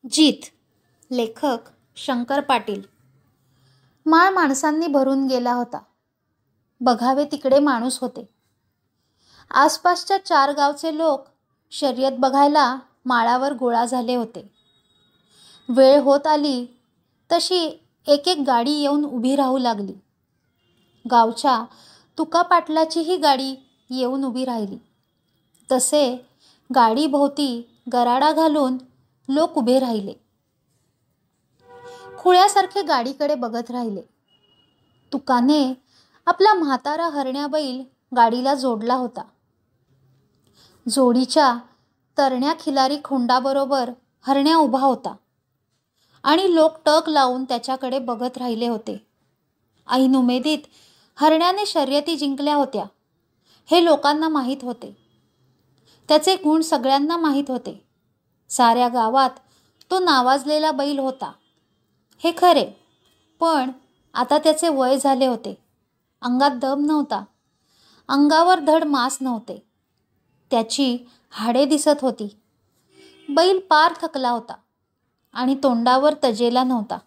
जीत. लेखक शंकर पाटील. माळ माणसांनी भरून गेला होता. बघावे तिकडे माणूस होते. आसपासच्या 4 गावचे लोक शर्यत बघायला माळावर गोळा झाले होते. वेळ होत आली तशी एक एक गाडी येऊन उभी राहू लागली. गावच्या तुका पाटलाची ही गाडी येऊन उभी राहिली. तसे गाडीभोवती गराडा घालून लोक उभे राहिले. खुळ्यासारखे गाडीकडे बघत राहिले. तुकाने आपला म्हातारा हरण्या बैल गाडीला जोडला होता. जोडीच्या तरण्या खिलारी खोंडाबरोबर हरण्या उभा होता आणि लोक टक लावून त्याच्याकडे बघत राहिले होते. ऐन उमेदीत हरण्याने शर्यती जिंकल्या होत्या हे लोकांना माहीत होते. त्याचे गुण सगळ्यांना माहीत होते. साऱ्या गावात तो नावाजलेला बैल होता हे खरे, पण आता त्याचे वय झाले होते. अंगात दम नव्हता. अंगावर धड मांस नव्हते. त्याची हाडे दिसत होती. बैल पार थकला होता आणि तोंडावर तजेला नव्हता.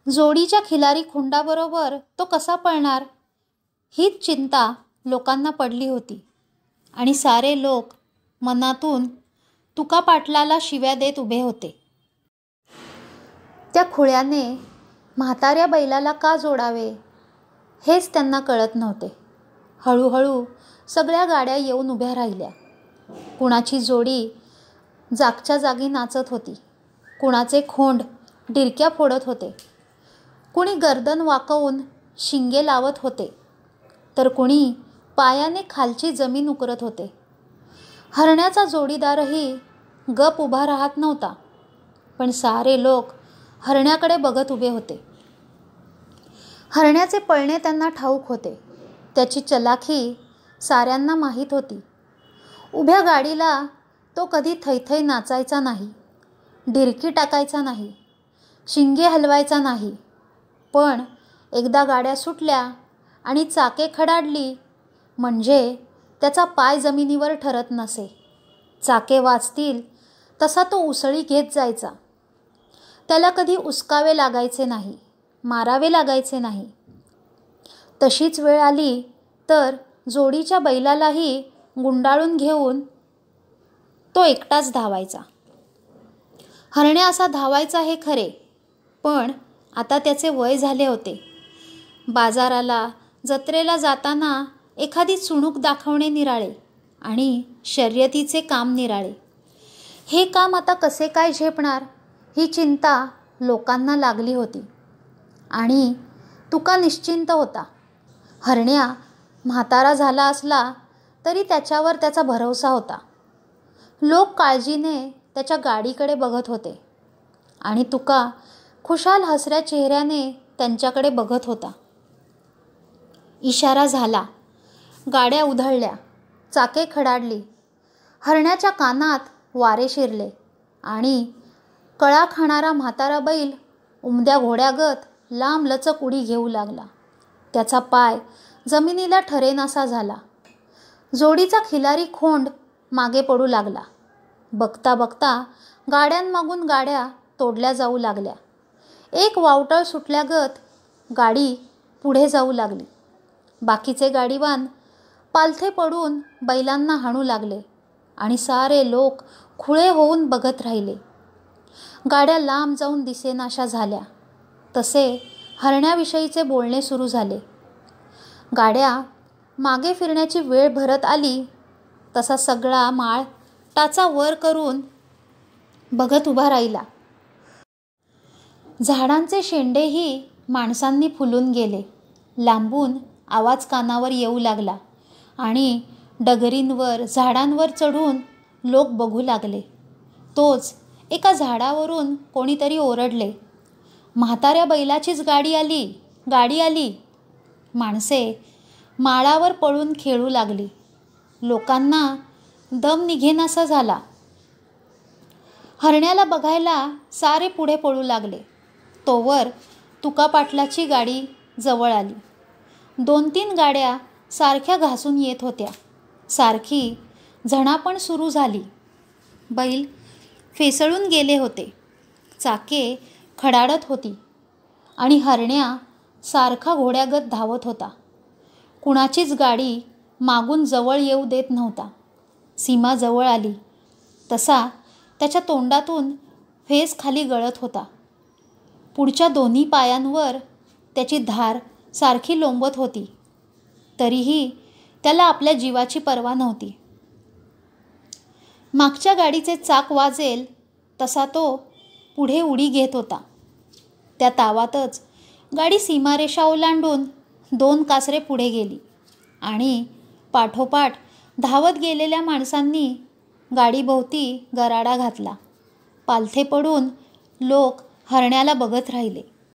जोडीच्या खिलारी खोंडाबरोबर तो कसा पळणार हीच चिंता लोकांना पडली होती आणि सारे लोक मनातून तुका पाटलाला शिव्या देत उभे होते. त्या खुळ्याने म्हाताऱ्या बैलाला का जोडावे हेच त्यांना कळत नव्हते. हळूहळू सगळ्या गाड्या येऊन उभ्या राहिल्या. कुणाची जोडी जागच्या जागी नाचत होती. कुणाचे खोंड डिरक्या फोडत होते. कुणी गर्दन वाकवून शिंगे लावत होते तर कुणी पायाने खालची जमीन उकरत होते. हरण्याचा जोडीदारही गप उभा राहत नव्हता, पण सारे लोक हरण्याकडे बघत उभे होते. हरण्याचे पळणे त्यांना ठाऊक होते. त्याची चलाखी साऱ्यांना माहीत होती. उभ्या गाडीला तो कधी थैथै नाचायचा नाही, डिरकी टाकायचा नाही, शिंगे हलवायचा नाही. पण एकदा गाड्या सुटल्या आणि चाके खडाडली म्हणजे त्याचा पाय जमिनीवर ठरत नसे. चाके वाजतील तसा तो उसळी घेत जायचा. त्याला कधी उसकावे लागायचे नाही, मारावे लागायचे नाही. तशीच वेळ आली तर जोडीच्या बैलालाही गुंडाळून घेऊन तो एकटाच धावायचा. हरण्या असा धावायचा हे खरे, पण आता त्याचे वय झाले होते. बाजाराला जत्रेला जाताना एखादी चुणूक दाखवणे निराळे आणि शर्यतीचे काम निराळे. हे काम आता कसे काय झेपणार ही चिंता लोकांना लागली होती आणि तुका निश्चिंत होता. हरण्या म्हातारा झाला असला तरी त्याच्यावर त्याचा भरवसा होता. लोक काळजीने त्याच्या गाडीकडे बघत होते आणि तुका खुशाल हसऱ्या चेहऱ्याने त्यांच्याकडे बघत होता. इशारा झाला. गाड्या उधळल्या. चाके खडाडली. हरण्याच्या कानात वारे शिरले आणि कळा खाणारा म्हातारा बैल उमद्या घोड्यागत लांब लचक उडी घेऊ लागला. त्याचा पाय जमिनीला ठरेनासा झाला. जोडीचा खिलारी खोंड मागे पडू लागला. बघता बघता गाड्यांमागून गाड्या तोडल्या जाऊ लागल्या. एक वावटळ सुटल्यागत गाडी पुढे जाऊ लागली. बाकीचे गाडीवान पालथे पडून बैलांना हाणू लागले आणि सारे लोक खुळे होऊन बघत राहिले. गाड्या लांब जाऊन दिसेनाशा झाल्या. तसे हरण्याविषयीचे बोलणे सुरू झाले. गाड्या मागे फिरण्याची वेळ भरत आली तसा सगळा माळ टाचा वर करून बघत उभा राहिला. झाडांचे शेंडेही माणसांनी फुलून गेले. लांबून आवाज कानावर येऊ लागला आणि डगरींवर झाडांवर चढून लोक बघू लागले. तोच एका झाडावरून कोणीतरी ओरडले, म्हाताऱ्या बैलाचीच गाडी आली, गाडी आली. माणसे माळावर पळून खेळू लागली. लोकांना दम निघेनासा झाला. हरण्याला बघायला सारे पुढे पळू लागले. तोवर तुका पाटलाची गाडी जवळ आली. 2-3 गाड्या सारख्या घासून येत होत्या. सारखी झणापण सुरू झाली. बैल फेसळून गेले होते. चाके खडाडत होती आणि हरण्या सारखा घोड्यागत धावत होता. कुणाचीच गाडी मागून जवळ येऊ देत नव्हता. सीमा जवळ आली तसा त्याच्या तोंडातून फेस खाली गळत होता. पुढच्या दोन्ही पायांवर त्याची धार सारखी लोंबत होती. तरीही त्याला आपल्या जीवाची पर्वा नव्हती. मागच्या गाडीचे चाक वाजेल तसा तो पुढे उडी घेत होता. त्या तावातच गाडी सीमारेषा ओलांडून 2 कासरे पुढे गेली आणि पाठोपाठ धावत गेलेल्या माणसांनी गाडीभोवती गराडा घातला. पालथे पडून लोक हरण्याला बघत राहिले.